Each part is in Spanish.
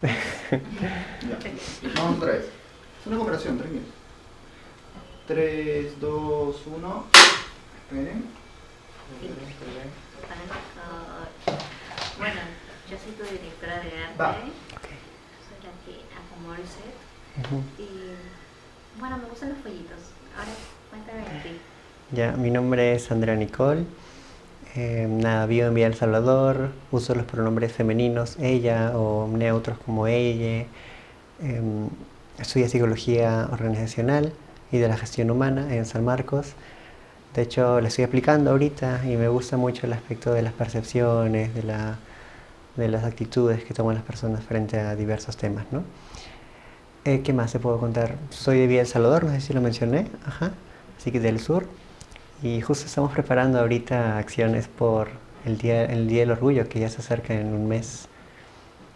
Ya. Vamos otra vez. Es una cooperación, tranquilo. 3, 2, 1. Esperen. Bueno, yo soy tu directora de arte. Va. Soy la que acomodó el set. Y bueno, me gustan los follitos. Ahora cuéntame de ti. Ya, mi nombre es Andrea Nicole. Nada, vivo en Villa El Salvador. Uso los pronombres femeninos ella o neutros como ella. Estudio psicología organizacional y de la gestión humana en San Marcos. De hecho, le estoy aplicando ahorita y me gusta mucho el aspecto de las percepciones, de las actitudes que toman las personas frente a diversos temas, ¿no? ¿Qué más te puedo contar? Soy de Villa El Salvador, no sé si lo mencioné, ajá, así que del sur. Y justo estamos preparando ahorita acciones por el día del Orgullo, que ya se acerca en un mes.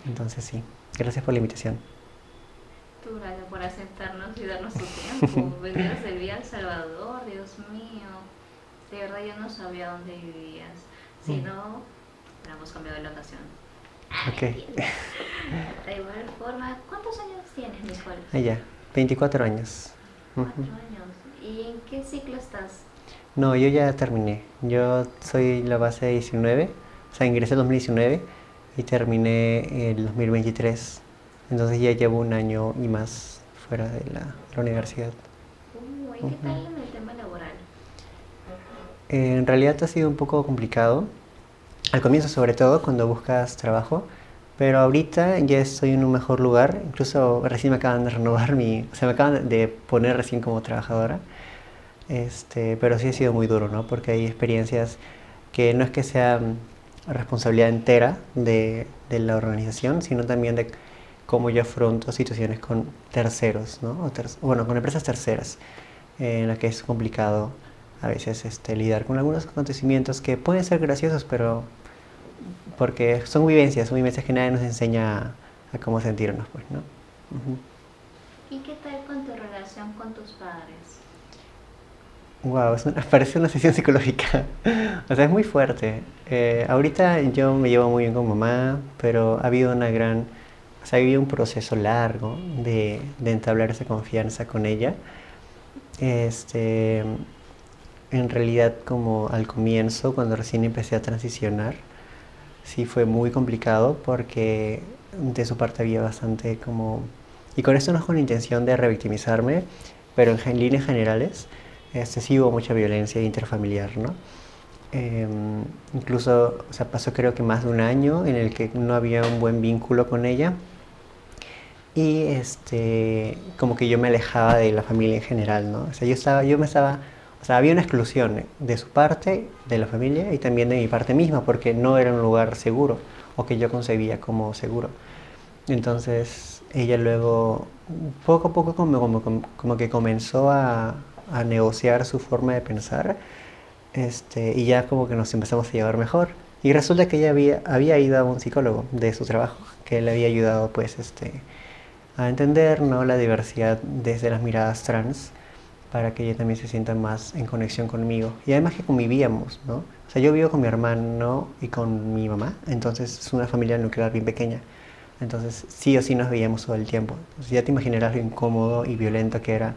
Entonces sí, gracias por la invitación. Tú, gracias por aceptarnos y darnos tu tiempo. Venir desde Villa El Salvador, Dios mío. De verdad yo no sabía dónde vivías. Si no, hubiéramos cambiado de locación. Ok. De igual forma, ¿cuántos años tienes, Nicole? Allá, 24 años. 4 años. ¿Y en qué ciclo estás? No, yo ya terminé. Yo soy la base de 19, o sea, ingresé en 2019 y terminé el 2023. Entonces ya llevo un año y más fuera de la universidad. ¿Y qué tal en el tema laboral? En realidad ha sido un poco complicado, al comienzo sobre todo cuando buscas trabajo, pero ahorita ya estoy en un mejor lugar, incluso recién me acaban de renovar o sea, me acaban de poner recién como trabajadora, pero sí ha sido muy duro, ¿no? Porque hay experiencias que no es que sea responsabilidad entera de la organización, sino también de cómo yo afronto situaciones con terceros, ¿no? Bueno, con empresas terceras, en las que es complicado a veces lidiar con algunos acontecimientos que pueden ser graciosos, pero porque son vivencias que nadie nos enseña a cómo sentirnos, pues, ¿no? ¿Y qué tal con tu relación con tus padres? Wow, parece una sesión psicológica. O sea, es muy fuerte. Ahorita yo me llevo muy bien con mamá, pero ha habido o sea, ha habido un proceso largo de entablar esa confianza con ella. Este, en realidad, como al comienzo, cuando recién empecé a transicionar, sí fue muy complicado porque de su parte había bastante como... Y con esto no es con la intención de revictimizarme, pero en líneas generales sí hubo mucha violencia intrafamiliar, ¿no? Eh, Incluso, o sea, pasó creo que más de un año en el que no había un buen vínculo con ella y como que yo me alejaba de la familia en general, ¿no? O sea, o sea, había una exclusión de su parte, de la familia y también de mi parte misma, porque no era un lugar seguro o que yo concebía como seguro. Entonces, ella luego, poco a poco, como que comenzó a negociar su forma de pensar, y ya como que nos empezamos a llevar mejor. Y resulta que ella había ido a un psicólogo de su trabajo, que le había ayudado, pues, a entender, ¿no?, la diversidad desde las miradas trans para que ella también se sienta más en conexión conmigo. Y además que convivíamos, ¿no? O sea, yo vivo con mi hermano y con mi mamá, entonces es una familia nuclear bien pequeña. Entonces sí o sí nos veíamos todo el tiempo. Entonces ya te imaginarás lo incómodo y violento que era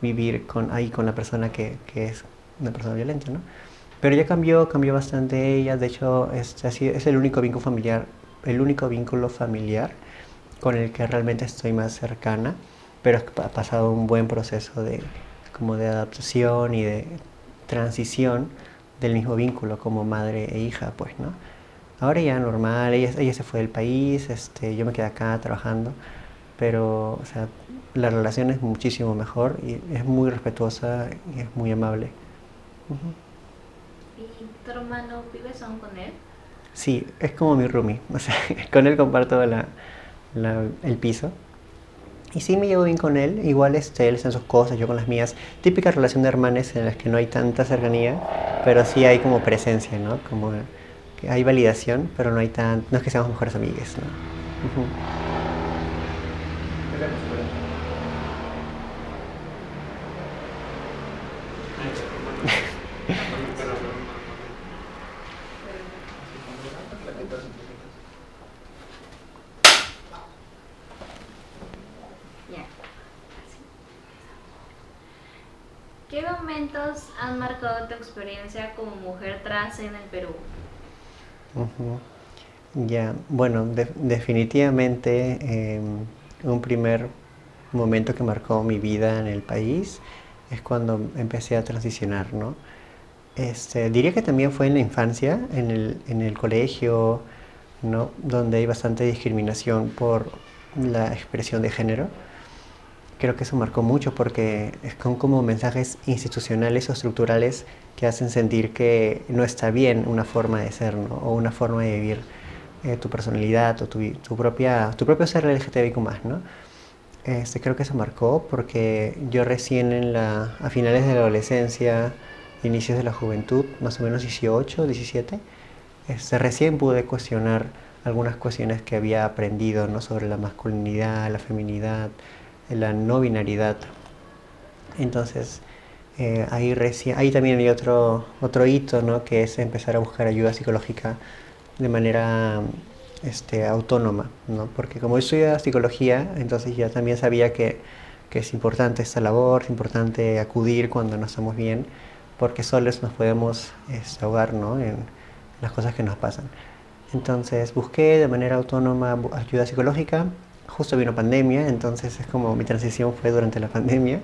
vivir ahí con la persona que es una persona violenta, ¿no? Pero ya cambió bastante ella. De hecho, es el único vínculo familiar con el que realmente estoy más cercana, pero ha pasado un buen proceso como de adaptación y de transición del mismo vínculo como madre e hija, pues, ¿no? Ahora ya normal, ella se fue del país, yo me quedé acá trabajando, pero, o sea, la relación es muchísimo mejor y es muy respetuosa y es muy amable. ¿Y tu hermano vives aún con él? Sí, es como mi roomie, o sea, con él comparto el piso. Y sí me llevo bien con él, igual él está en sus cosas, yo con las mías. Típica relación de hermanes en las que no hay tanta cercanía, pero sí hay como presencia, ¿no? Como que hay validación, pero no es que seamos mejores amigues, ¿no? Ujú. Esperemos, esperemos. ¿Qué momentos han marcado tu experiencia como mujer trans en el Perú? Ujú. Ya, bueno, definitivamente un primer momento que marcó mi vida en el país es cuando empecé a transicionar, ¿no? Diría que también fue en la infancia, en el colegio, ¿no? Donde hay bastante discriminación por la expresión de género. Creo que eso marcó mucho porque son como mensajes institucionales o estructurales que hacen sentir que no está bien una forma de ser, ¿no? O una forma de vivir tu personalidad o tu propio ser LGTBIQ+, ¿no? Creo que eso marcó porque yo recién a finales de la adolescencia, inicios de la juventud, más o menos 18, 17, recién pude cuestionar algunas cuestiones que había aprendido, ¿no? Sobre la masculinidad, la feminidad, la no binaridad. Entonces, ahí también hay otro hito, ¿no? Que es empezar a buscar ayuda psicológica de manera autónoma, ¿no? Porque como yo estudiaba psicología, entonces ya también sabía que es importante esta labor, es importante acudir cuando no estamos bien, porque solos nos podemos ahogar, ¿no? En las cosas que nos pasan. Entonces busqué de manera autónoma ayuda psicológica. Justo vino pandemia, entonces es como mi transición fue durante la pandemia.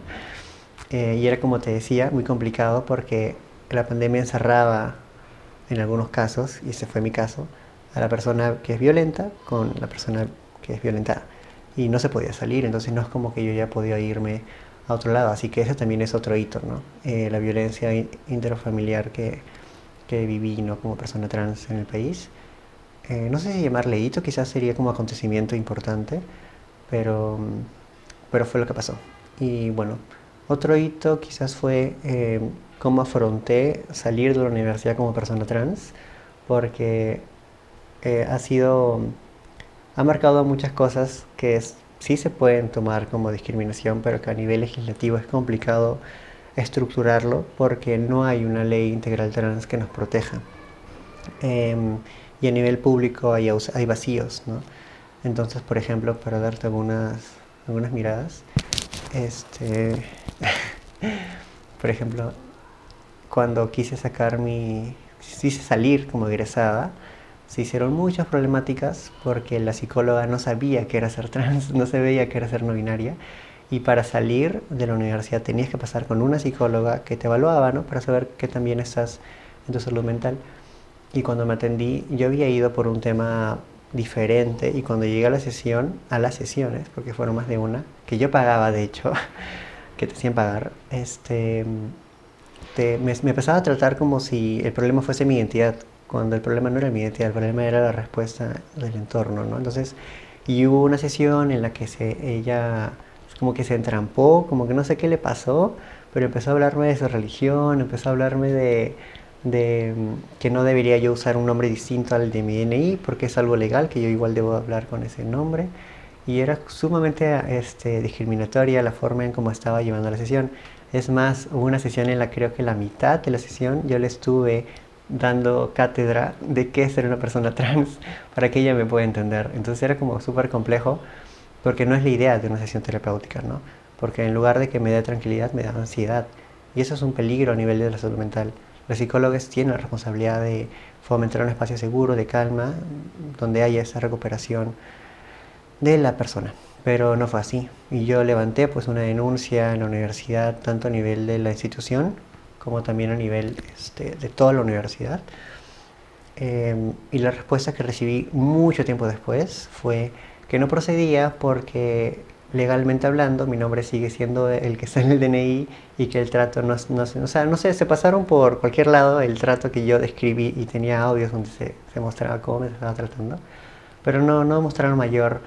Y era como te decía, muy complicado porque la pandemia encerraba en algunos casos, y ese fue mi caso, a la persona que es violenta con la persona que es violentada. Y no se podía salir, entonces no es como que yo ya podía irme a otro lado. Así que ese también es otro hito, ¿no? La violencia interfamiliar que viví, ¿no? Como persona trans en el país. No sé si llamarle hito, quizás sería como acontecimiento importante, pero, pero fue lo que pasó. Y bueno, otro hito quizás fue cómo afronté salir de la universidad como persona trans, porque ha sido, ha marcado muchas cosas que sí se pueden tomar como discriminación, pero que a nivel legislativo es complicado estructurarlo porque no hay una ley integral trans que nos proteja. Em, y a nivel público hay vacíos, ¿no? Entonces, por ejemplo, para darte algunas miradas, este, por ejemplo, cuando quise salir como egresada, se hicieron muchas problemáticas porque la psicóloga no sabía qué era ser trans, no se veía qué era ser no binaria. Y para salir de la universidad tenías que pasar con una psicóloga que te evaluaba, ¿no? Para saber que también estás en tu salud mental. Y cuando me atendí, yo había ido por un tema diferente y cuando llegué a las sesiones, porque fueron más de una, que yo pagaba de hecho, que te hacían pagar, me empezaba a tratar como si el problema fuese mi identidad, cuando el problema no era mi identidad, el problema era la respuesta del entorno, ¿no? Entonces, y hubo una sesión en la que ella como que se entrampó, como que no sé qué le pasó, pero empezó a hablarme de su religión, empezó a hablarme de que no debería yo usar un nombre distinto al de mi DNI porque es algo legal, que yo igual debo hablar con ese nombre. Y era sumamente discriminatoria la forma en cómo estaba llevando la sesión. Es más, hubo una sesión en la que creo que la mitad de la sesión yo le estuve dando cátedra de qué es ser una persona trans para que ella me pueda entender. Entonces era como súper complejo porque no es la idea de una sesión terapéutica, ¿no? Porque en lugar de que me dé tranquilidad, me da ansiedad. Y eso es un peligro a nivel de la salud mental. Los psicólogos tienen la responsabilidad de fomentar un espacio seguro, de calma, donde haya esa recuperación de la persona. Pero no fue así. Y yo levanté pues una denuncia en la universidad, tanto a nivel de la institución como también a nivel de toda la universidad. Y la respuesta que recibí mucho tiempo después fue que no procedía porque legalmente hablando mi nombre sigue siendo el que está en el DNI y que el trato o sea, no sé, se pasaron por cualquier lado el trato que yo describí y tenía audios donde se mostraba cómo me estaba tratando, pero no mostraron mayor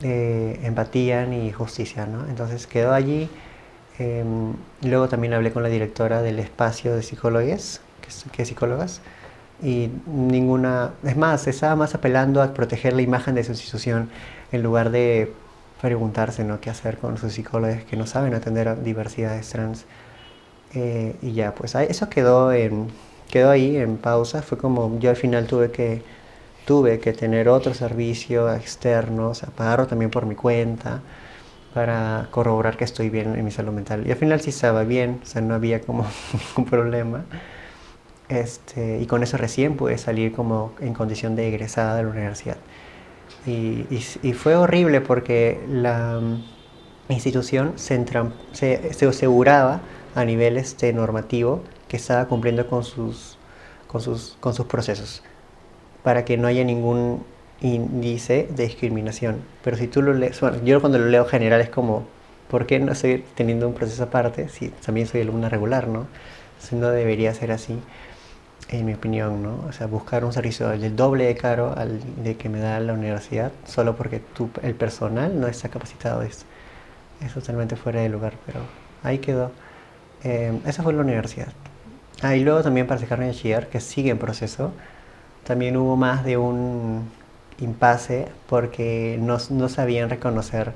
empatía ni justicia, ¿no? Entonces quedó allí. Luego también hablé con la directora del espacio de psicólogos, que es psicólogas, y ninguna, es más, estaba más apelando a proteger la imagen de su institución en lugar de preguntarse, ¿no? Qué hacer con sus psicólogos que no saben atender a diversidades trans. Y ya, pues eso quedó ahí en pausa. Fue como yo al final tuve que tener otro servicio externo, o sea, pagarlo también por mi cuenta, para corroborar que estoy bien en mi salud mental. Y al final sí estaba bien, o sea, no había como ningún problema. Y con eso recién pude salir como en condición de egresada de la universidad. Y fue horrible porque la institución se aseguraba a nivel normativo que estaba cumpliendo con sus procesos para que no haya ningún índice de discriminación. Pero si tú lo lees, bueno, yo cuando lo leo general es como, ¿por qué no estoy teniendo un proceso aparte si también soy alumna regular, ¿no? Entonces no debería ser así, en mi opinión, ¿no? O sea, buscar un servicio del doble de caro al de que me da la universidad solo porque el personal no está capacitado. Es totalmente fuera de lugar, pero ahí quedó. Esa fue la universidad. Y luego también para sacarme de bachiller, que sigue en proceso, también hubo más de un impasse porque no sabían reconocer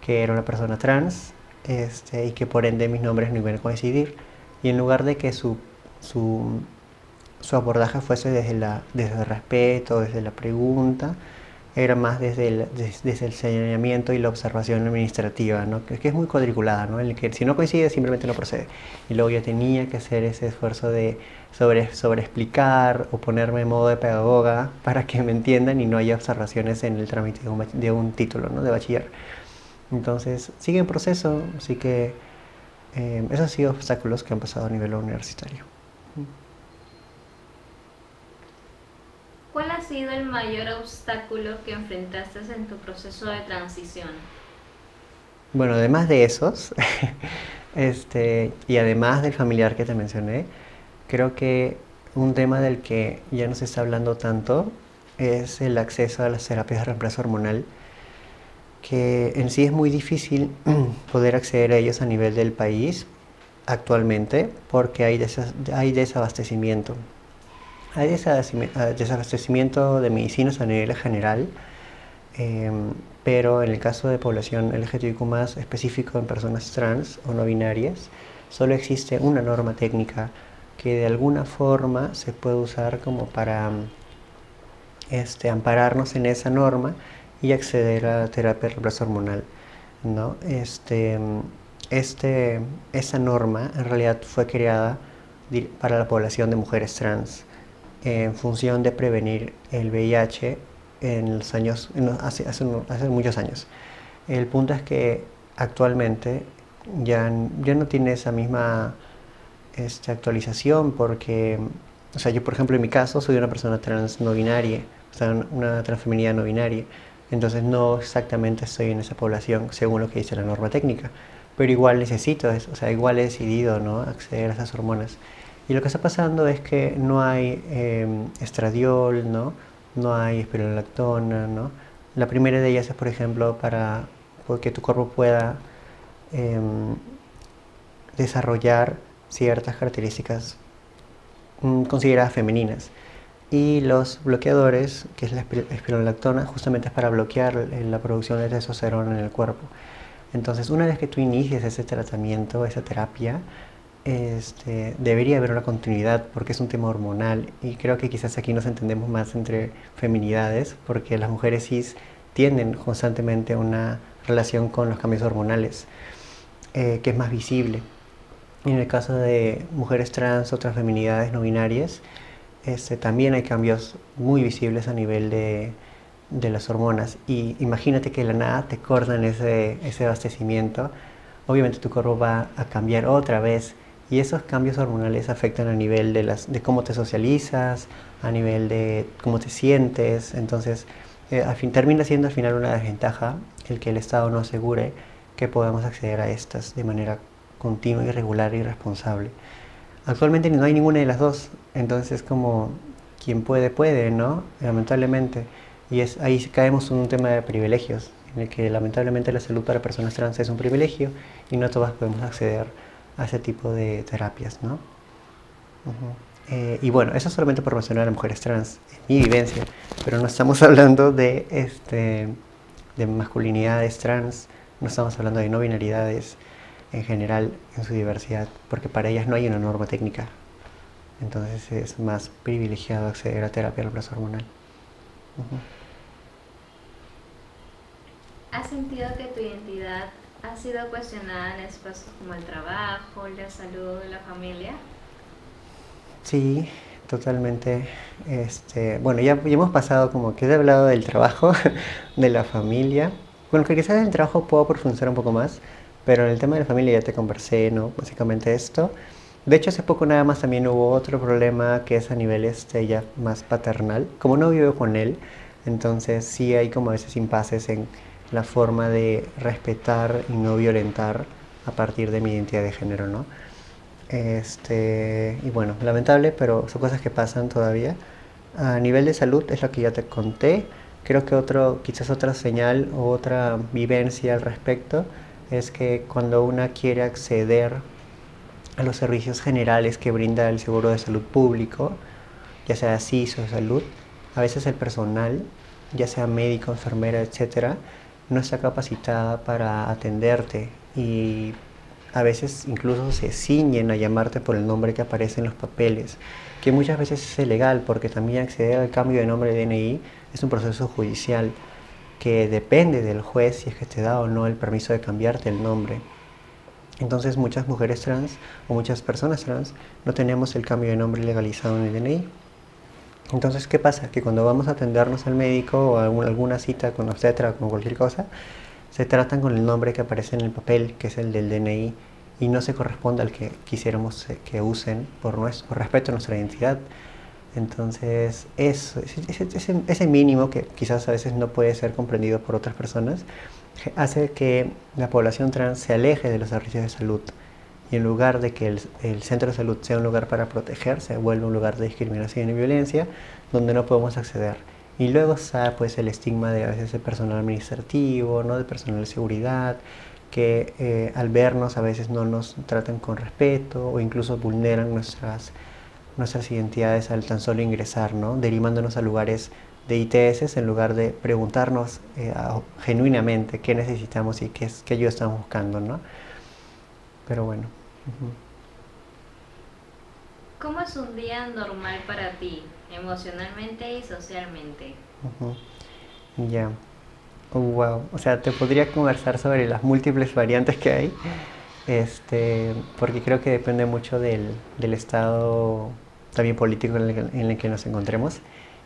que era una persona trans, y que por ende mis nombres no iban a coincidir. Y en lugar de que su, su abordaje fuese desde el respeto, desde la pregunta, era más desde el señalamiento y la observación administrativa, ¿no? Que es muy cuadriculada, ¿no? En el que si no coincide simplemente no procede. Y luego yo tenía que hacer ese esfuerzo de sobre explicar o ponerme en modo de pedagoga para que me entiendan y no haya observaciones en el trámite de un título, ¿no? De bachiller. Entonces sigue en proceso, así que esos han sido obstáculos que han pasado a nivel universitario. ¿Cuál ha sido el mayor obstáculo que enfrentaste en tu proceso de transición? Bueno, además de esos, y además del familiar que te mencioné, creo que un tema del que ya no se está hablando tanto es el acceso a las terapias de reemplazo hormonal, que en sí es muy difícil poder acceder a ellos a nivel del país actualmente porque hay desabastecimiento. Hay desabastecimiento de medicinas a nivel general, pero en el caso de población LGTBIQ+, específico en personas trans o no binarias, solo existe una norma técnica que de alguna forma se puede usar como para ampararnos en esa norma y acceder a la terapia de reemplazo hormonal, ¿no? Esa norma en realidad fue creada para la población de mujeres trans en función de prevenir el VIH en los años, hace muchos años. El punto es que actualmente ya no tiene esa misma actualización porque, o sea, yo por ejemplo en mi caso soy una persona trans no binaria, o sea, una transfeminidad no binaria, entonces no exactamente estoy en esa población según lo que dice la norma técnica, pero igual necesito eso, o sea, igual he decidido, ¿no?, acceder a esas hormonas. Y lo que está pasando es que no hay estradiol, ¿no? No hay espirulactona, ¿no? La primera de ellas es, por ejemplo, para que tu cuerpo pueda desarrollar ciertas características consideradas femeninas. Y los bloqueadores, que es la espirulactona, justamente es para bloquear la producción de testosterona en el cuerpo. Entonces, una vez que tú inicies ese tratamiento, esa terapia, debería haber una continuidad porque es un tema hormonal y creo que quizás aquí nos entendemos más entre feminidades porque las mujeres cis tienen constantemente una relación con los cambios hormonales que es más visible. Y en el caso de mujeres trans o transfeminidades no binarias, también hay cambios muy visibles a nivel de las hormonas. Y imagínate que de la nada te cortan ese abastecimiento. Obviamente tu cuerpo va a cambiar otra vez. Y esos cambios hormonales afectan a nivel de cómo te socializas, a nivel de cómo te sientes. Entonces, termina siendo al final una desventaja el que el Estado no asegure que podamos acceder a estas de manera continua, irregular y responsable. Actualmente no hay ninguna de las dos, entonces es como quien puede, puede, ¿no? Lamentablemente. Y ahí caemos en un tema de privilegios, en el que lamentablemente la salud para personas trans es un privilegio y no todas podemos acceder a ese tipo de terapias, ¿no? Y bueno, eso solamente por mencionar a mujeres trans, en mi vivencia, pero no estamos hablando de masculinidades trans, no estamos hablando de no binaridades en general en su diversidad, porque para ellas no hay una norma técnica. Entonces es más privilegiado acceder a terapia de reemplazo hormonal. ¿Has sentido que tu identidad ha sido cuestionada en espacios como el trabajo, la salud, la familia? Sí, totalmente. Bueno, ya hemos pasado como que he hablado del trabajo, de la familia. Bueno, que quizás en el trabajo puedo profundizar un poco más, pero en el tema de la familia ya te conversé, ¿no? Básicamente esto. De hecho, hace poco nada más también hubo otro problema que es a nivel ya más paternal. Como no vivo con él, entonces sí hay como a veces impases en la forma de respetar y no violentar a partir de mi identidad de género, ¿no? Y bueno, lamentable, pero son cosas que pasan todavía. A nivel de salud es lo que ya te conté. Creo que quizás otra señal o otra vivencia al respecto es que cuando una quiere acceder a los servicios generales que brinda el seguro de salud público, ya sea SIS o salud, a veces el personal, ya sea médico, enfermera, etcétera, no está capacitada para atenderte y a veces incluso se ciñen a llamarte por el nombre que aparece en los papeles, que muchas veces es ilegal porque también acceder al cambio de nombre de DNI es un proceso judicial que depende del juez si es que te da o no el permiso de cambiarte el nombre. Entonces muchas mujeres trans o muchas personas trans no tenemos el cambio de nombre legalizado en el DNI. Entonces, ¿qué pasa? Que cuando vamos a atendernos al médico o a alguna cita con obstetra o con cualquier cosa, se tratan con el nombre que aparece en el papel, que es el del DNI, y no se corresponde al que quisiéramos que usen por respeto a nuestra identidad. Entonces, ese mínimo que quizás a veces no puede ser comprendido por otras personas, hace que la población trans se aleje de los servicios de salud. Y en lugar de que el centro de salud sea un lugar para proteger, se vuelve un lugar de discriminación y violencia donde no podemos acceder. Y luego está pues el estigma de a veces el personal administrativo, ¿no? De personal de seguridad, que al vernos a veces no nos tratan con respeto o incluso vulneran nuestras identidades al tan solo ingresar, ¿no? Derivándonos a lugares de ITS en lugar de preguntarnos genuinamente qué necesitamos y qué ayuda estamos buscando, ¿no? Pero bueno. ¿Cómo es un día normal para ti, emocionalmente y socialmente? Ujú. Ya. Wow. O sea, te podría conversar sobre las múltiples variantes que hay, porque creo que depende mucho del estado también político en el que nos encontremos.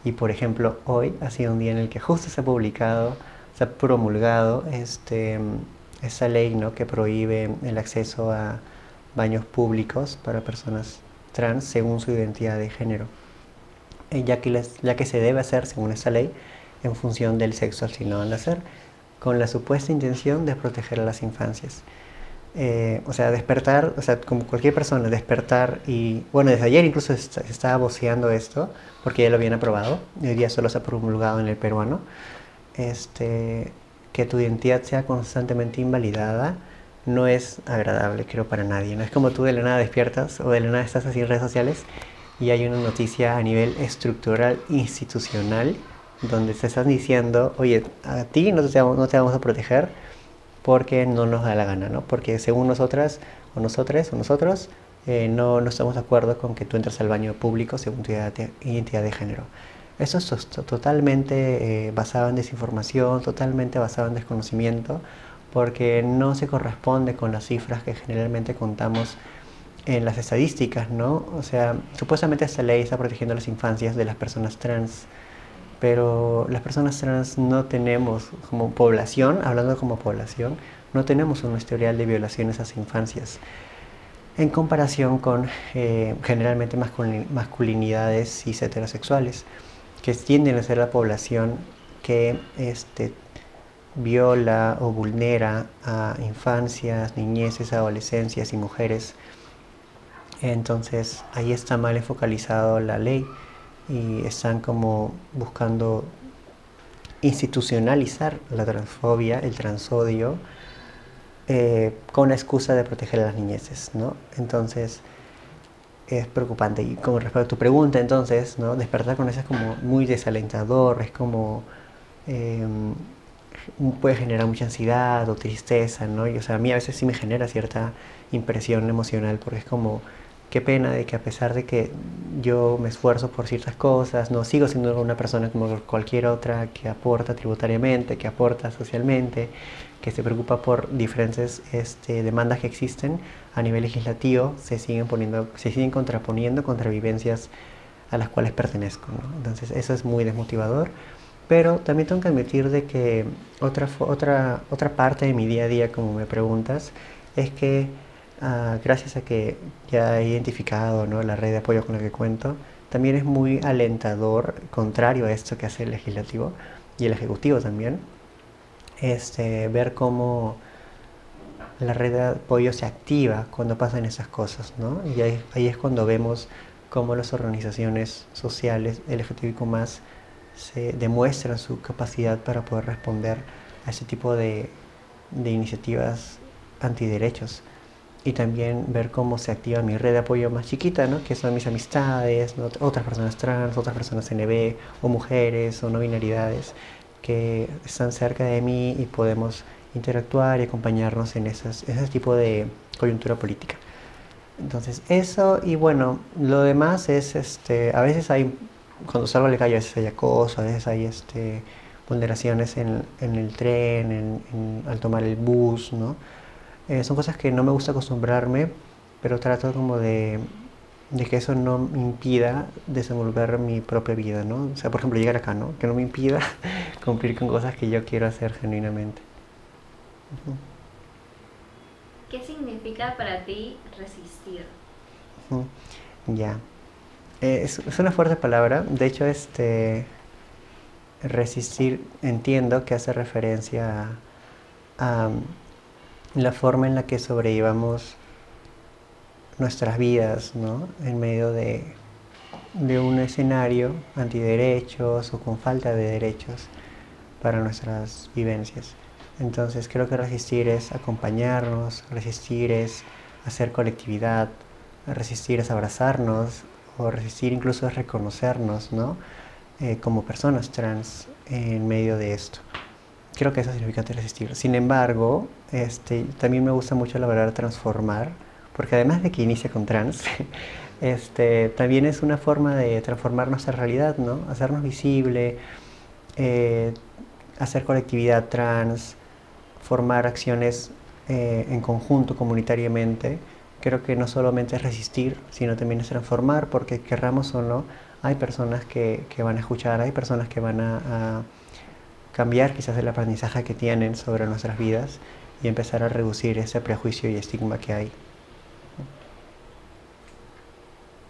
Y por ejemplo, hoy ha sido un día en el que justo se ha publicado, se ha promulgado esa ley, ¿no? Que prohíbe el acceso a baños públicos para personas trans según su identidad de género, ya que se debe hacer según esta ley en función del sexo asignado al nacer, con la supuesta intención de proteger a las infancias. O sea, despertar, o sea, como cualquier persona, despertar y, bueno, desde ayer incluso se estaba voceando esto, porque ya lo habían aprobado, y hoy día solo se ha promulgado en el peruano, que tu identidad sea constantemente invalidada, no es agradable, creo, para nadie. No es como tú de la nada despiertas o de la nada estás así en redes sociales y hay una noticia a nivel estructural, institucional, donde te están diciendo, oye, a ti no te vamos a proteger porque no nos da la gana, ¿no? Porque según nosotras o nosotros no estamos de acuerdo con que tú entres al baño público según tu identidad de género. Eso es totalmente basado en desinformación, totalmente basado en desconocimiento, porque no se corresponde con las cifras que generalmente contamos en las estadísticas, ¿no? O sea, supuestamente esta ley está protegiendo las infancias de las personas trans, pero las personas trans no tenemos, como población, hablando como población, no tenemos un historial de violaciones a las infancias en comparación con generalmente masculinidades cis heterosexuales, que tienden a ser la población que viola o vulnera a infancias, niñeces, adolescencias y mujeres. Entonces ahí está mal focalizado la ley y están como buscando institucionalizar la transfobia, el transodio, con la excusa de proteger a las niñeces, ¿no? Entonces es preocupante. Y como respecto a tu pregunta, entonces, ¿no? Despertar con eso es como muy desalentador, es como eh, puede generar mucha ansiedad o tristeza, ¿no? Y, o sea, a mí a veces sí me genera cierta impresión emocional porque es como qué pena de que a pesar de que yo me esfuerzo por ciertas cosas, no sigo siendo una persona como cualquier otra que aporta tributariamente, que aporta socialmente, que se preocupa por diferentes demandas que existen a nivel legislativo, se siguen contraponiendo contra vivencias a las cuales pertenezco, ¿no? Entonces eso es muy desmotivador, pero también tengo que admitir de que otra parte de mi día a día, como me preguntas, es que gracias a que ya he identificado, ¿no?, la red de apoyo con la que cuento, también es muy alentador, contrario a esto que hace el legislativo y el ejecutivo también, ver cómo la red de apoyo se activa cuando pasan esas cosas, ¿no? Y ahí es cuando vemos cómo las organizaciones sociales LGTBIQ+, se demuestran su capacidad para poder responder a ese tipo de iniciativas antiderechos. Y también ver cómo se activa mi red de apoyo más chiquita, ¿no?, que son mis amistades, ¿no?, otras personas trans, otras personas NB, o mujeres, o no binaridades, que están cerca de mí y podemos interactuar y acompañarnos en ese tipo de coyuntura política. Entonces eso, y bueno, lo demás es, a veces hay, cuando salgo a la calle, a veces hay acoso, a veces hay vulneraciones en el tren, al tomar el bus, ¿no? Son cosas que no me gusta acostumbrarme, pero trato como de que eso no me impida desenvolver mi propia vida, ¿no? O sea, por ejemplo, llegar acá, ¿no?, que no me impida cumplir con cosas que yo quiero hacer genuinamente. Uh-huh. ¿Qué significa para ti resistir? Uh-huh. Ya. Es una fuerte palabra. De hecho, resistir entiendo que hace referencia a la forma en la que sobrellevamos nuestras vidas, ¿no?, en medio de un escenario antiderechos o con falta de derechos para nuestras vivencias. Entonces creo que resistir es acompañarnos, resistir es hacer colectividad, resistir es abrazarnos, o resistir incluso es reconocernos, ¿no?, como personas trans en medio de esto. Creo que eso significa resistir. Sin embargo, también me gusta mucho la palabra transformar, porque además de que inicia con trans, también es una forma de transformar nuestra realidad, ¿no? Hacernos visible, hacer colectividad trans, formar acciones en conjunto, comunitariamente. Creo que no solamente es resistir, sino también es transformar, porque querramos o no, hay personas que van a escuchar, hay personas que van a cambiar quizás el aprendizaje que tienen sobre nuestras vidas y empezar a reducir ese prejuicio y estigma que hay.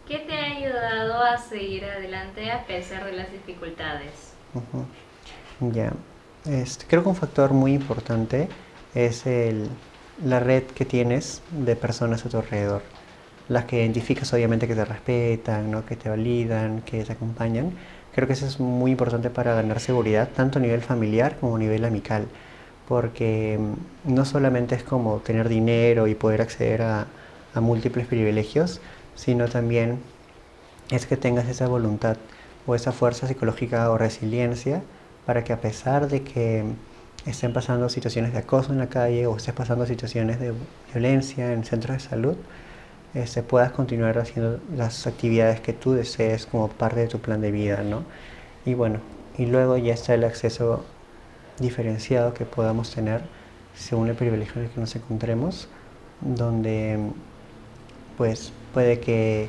¿Qué te ha ayudado a seguir adelante a pesar de las dificultades? Uh-huh. Ya. Creo que un factor muy importante es la red que tienes de personas a tu alrededor. Las que identificas, obviamente, que te respetan, ¿no?, que te validan, que te acompañan. Creo que eso es muy importante para ganar seguridad, tanto a nivel familiar como a nivel amical, porque no solamente es como tener dinero y poder acceder a múltiples privilegios, sino también es que tengas esa voluntad o esa fuerza psicológica o resiliencia para que, a pesar de que estén pasando situaciones de acoso en la calle o estés pasando situaciones de violencia en centros de salud, puedas continuar haciendo las actividades que tú desees como parte de tu plan de vida, ¿no? Y bueno, y luego ya está el acceso diferenciado que podamos tener según el privilegio en el que nos encontremos, donde pues puede que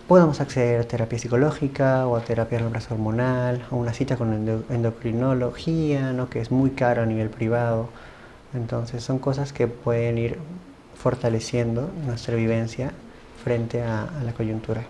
podamos acceder a terapia psicológica o a terapia de reemplazo hormonal, o una cita con endocrinología, ¿no?, que es muy cara a nivel privado. Entonces son cosas que pueden ir fortaleciendo nuestra vivencia frente a la coyuntura.